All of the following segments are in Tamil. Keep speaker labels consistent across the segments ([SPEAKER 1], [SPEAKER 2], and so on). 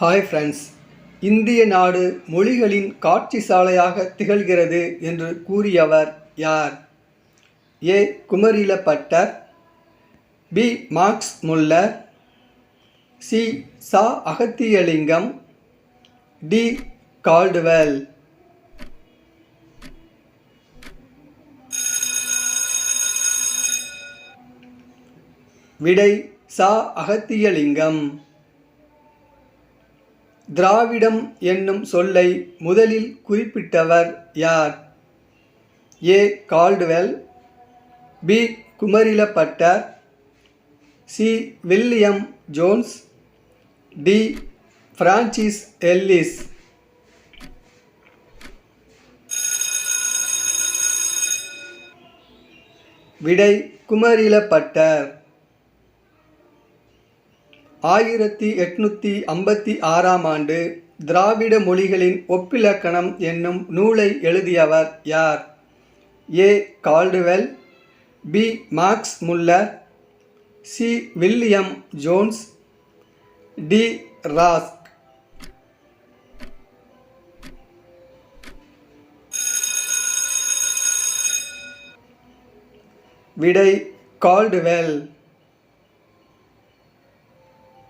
[SPEAKER 1] ஹாய் ஃப்ரெண்ட்ஸ், இந்திய நாடு மொழிகளின் காட்சி சாலையாக திகழ்கிறது என்று கூறியவர் யார்? A. Kumarila Bhattar, B. Max Muller, C. சா. அகத்தியலிங்கம், டி. கால்டுவெல். விடை சா. அகத்தியலிங்கம். திராவிடம் என்னும் சொல்லை முதலில் குறிப்பிட்டவர் யார்? A. Caldwell, B. Kumarila Bhattar, C. William Jones, D. Francis Ellis. விடை குமரில பட்டர். 1856ஆம் ஆண்டு திராவிட மொழிகளின் ஒப்பிலக்கணம் என்னும் நூலை எழுதியவர் யார்? A. Caldwell, B. Max Muller, C. William Jones, D. Rask. விடை கால்டுவெல்.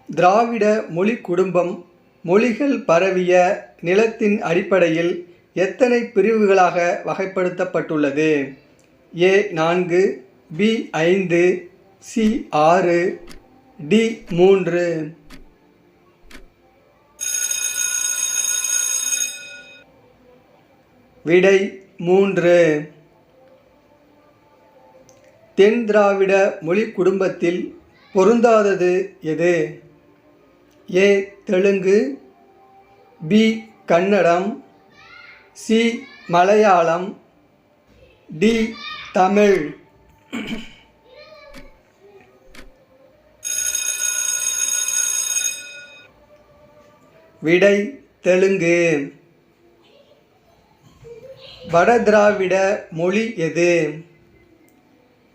[SPEAKER 1] திராவிட மொழி குடும்பம் மொழிகள் பரவிய நிலத்தின் அடிப்படையில் எத்தனை பிரிவுகளாக வகைப்படுத்தப்பட்டுள்ளது? ஏ. 4, பி. 5, சி. 6, டி. 3. விடை 3. தென் திராவிட மொழி குடும்பத்தில் பொருந்தாதது எது? A. Telugu, B. Kannada, C. Malayalam, D. Tamil. விடை தெலுங்கு. வட திராவிட மொழி எது?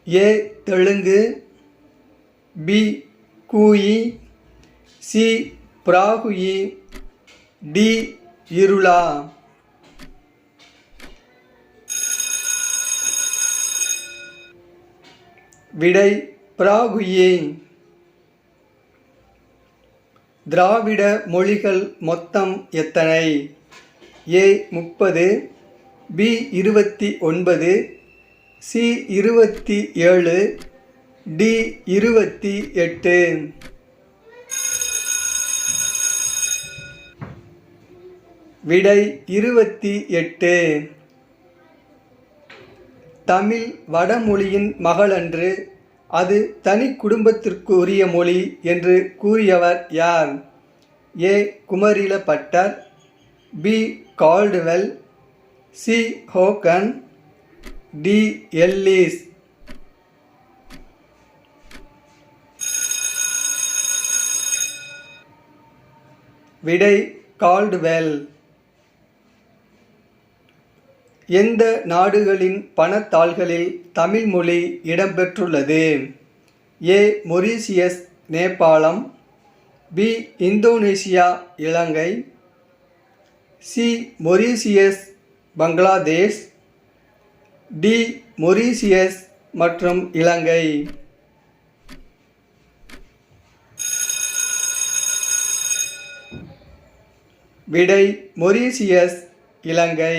[SPEAKER 1] A. Telugu, B. Kui, C. Brahui, D. Irula. விடை பிராகுயி. திராவிட மொழிகள் மொத்தம் எத்தனை? ஏ. 30, பி. 29, சி. 27, டி. 28. விடை 28. தமிழ் வடமொழியின் மகளன்று, அது தனி குடும்பத்திற்கு உரிய மொழி என்று கூறியவர் யார்? A. Kumarila Bhattar, B. Caldwell, C. Hogan, D. Ellis. விடை கால்டுவெல். எந்த நாடுகளின் பணத்தாள்களில் தமிழ் மொழி இடம்பெற்றுள்ளது? A. Mauritius Nepal, B. Indonesia Ilangai, C. Mauritius Bangladesh, D. Mauritius மற்றும் இலங்கை. விடை மொரீசியஸ் இலங்கை.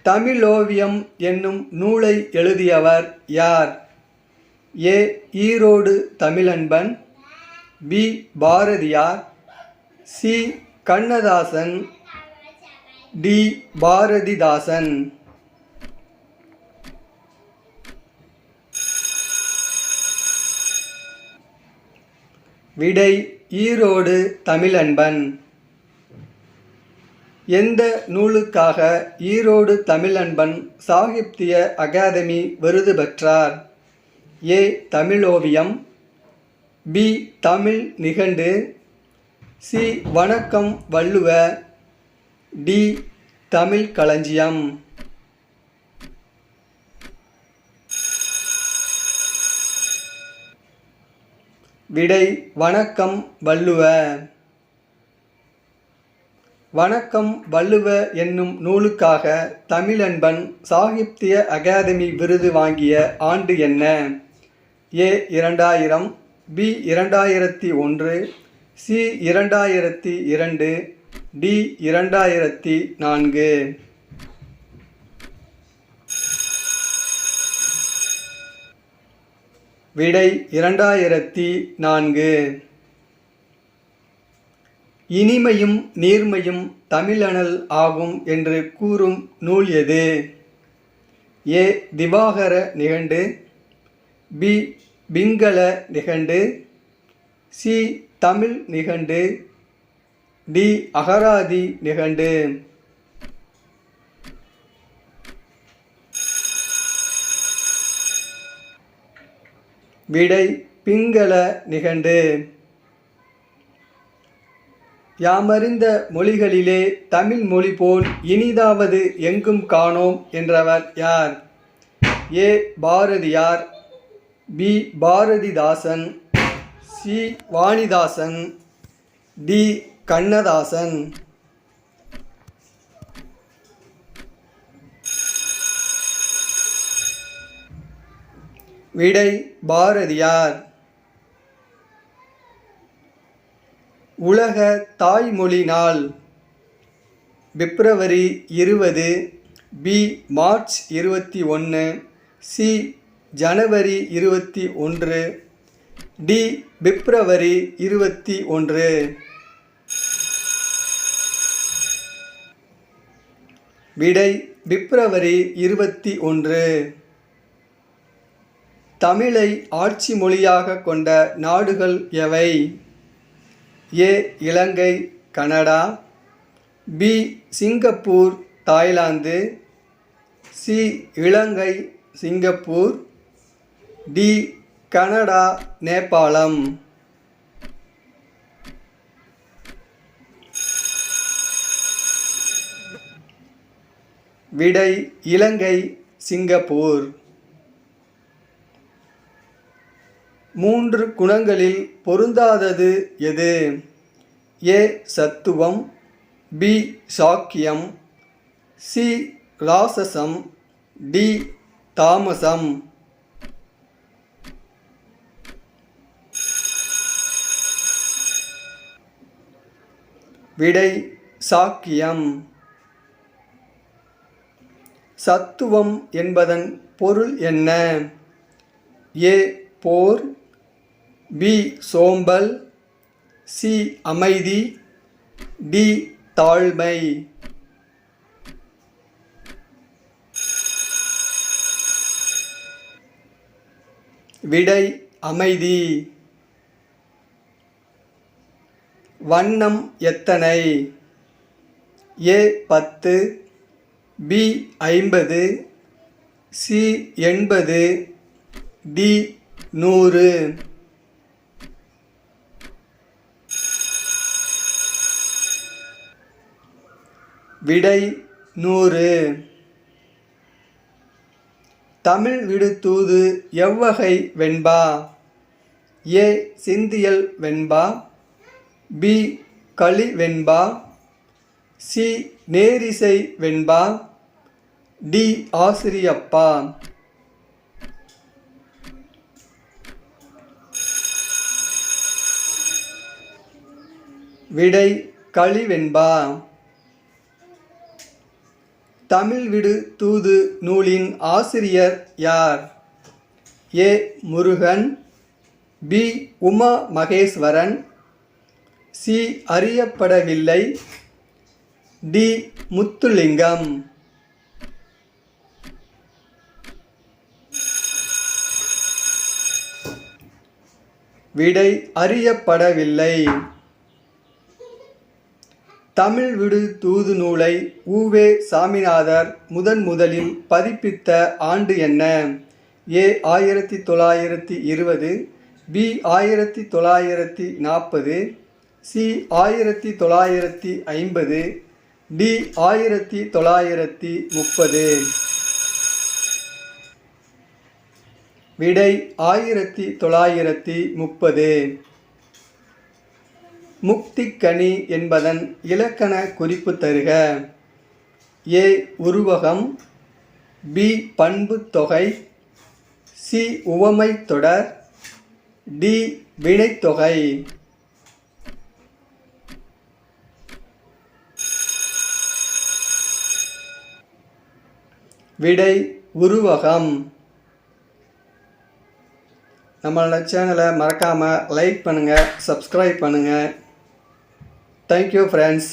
[SPEAKER 1] தமிழோவியம் என்னும் நூலை எழுதியவர் யார்? A. Erode Tamilanban, B. Bharathiyar, C. Kannadasan, D. Bharathidasan. விடை ஈரோடு தமிழன்பன். எந்த நூலுக்காக ஈரோடு தமிழன்பன் சாகித்ய அகாதமி விருது பெற்றார்? A. Tamizhoviyam, B. Tamil Nigandu, C. Vanakkam Valluva, D. Tamil களஞ்சியம். விடை வணக்கம் வள்ளுவ. வணக்கம் வள்ளுவ என்னும் நூலுக்காக தமிழன்பன் சாகித்ய அகாதமி விருது வாங்கிய ஆண்டு என்ன? ஏ 2000, பி 2001, சி 2002, டி 2004. விடை 2004. இனிமையும் நீர்மையும் தமிழனல் ஆகும் என்று கூறும் நூல் எது? ஏ திவாகர நிகண்டு, பி பிங்கள நிகண்டு, சி தமிழ் நிகண்டு, டி அகராதி நிகண்டு. விடை பிங்கள நிகண்டு. யாமறிந்த மொழிகளிலே தமிழ் மொழி போல் இனிதாவது எங்கும் காணோம் என்றவர் யார்? A Bharathiyar, B Bharathidasan, C Vanidasan, D Kannadasan. விடை பாரதியார். உலக தாய்மொழி நாள் பிப்ரவரி 20, பி மார்ச் 21, சி ஜனவரி 21, டி பிப்ரவரி 21. விடை பிப்ரவரி 21. தமிழை ஆட்சி மொழியாக கொண்ட நாடுகள் எவை? A Ilangai Canada, B Singapore Thailand, C Ilangai Singapore, D Canada Nepal. விடை இலங்கை சிங்கப்பூர். 3 குணங்களில் பொருந்தாதது எது? ஏ சத்துவம், பி சாக்கியம், சி ராசசம், டி தாமசம். விடை சாக்கியம். சத்துவம் என்பதன் பொருள் என்ன? ஏ போர், பி சோம்பல், சி அமைதி, டி தாழ்மை. விடை அமைதி. வண்ணம் எத்தனை? A 10, B 50, C 80, D 100. விடை 100. தமிழ் விடு தூது எவ்வகை வெண்பா? ஏ சிந்தியல் வெண்பா, பி களி வெண்பா, சி நேரிசை வெண்பா, டி ஆசிரியப்பா. விடை களி வெண்பா. தமிழ் விடு தூது நூலின் ஆசிரியர் யார்? ஏ முருகன், பி உமா மகேஸ்வரன், சி அறியப்படவில்லை, டி முத்துலிங்கம். விடை அறியப்படவில்லை. தமிழ் விடு தூது நூலை உவே சாமிநாதர் முதலில் பதிப்பித்த ஆண்டு என்ன? ஏ 1920, பி 1940, சி 1950, டி 1930. விடை 1930. முக்திக்கனி என்பதன் இலக்கண குறிப்பு தருக. ஏ உருவகம், பி பண்புத்தொகை, சி உவமைத் தொடர், டி வினைத்தொகை. விடை உருவகம். நம்மளோட சேனலை மறக்காமல் லைக் பண்ணுங்கள், சப்ஸ்கிரைப் பண்ணுங்கள். Thank you friends.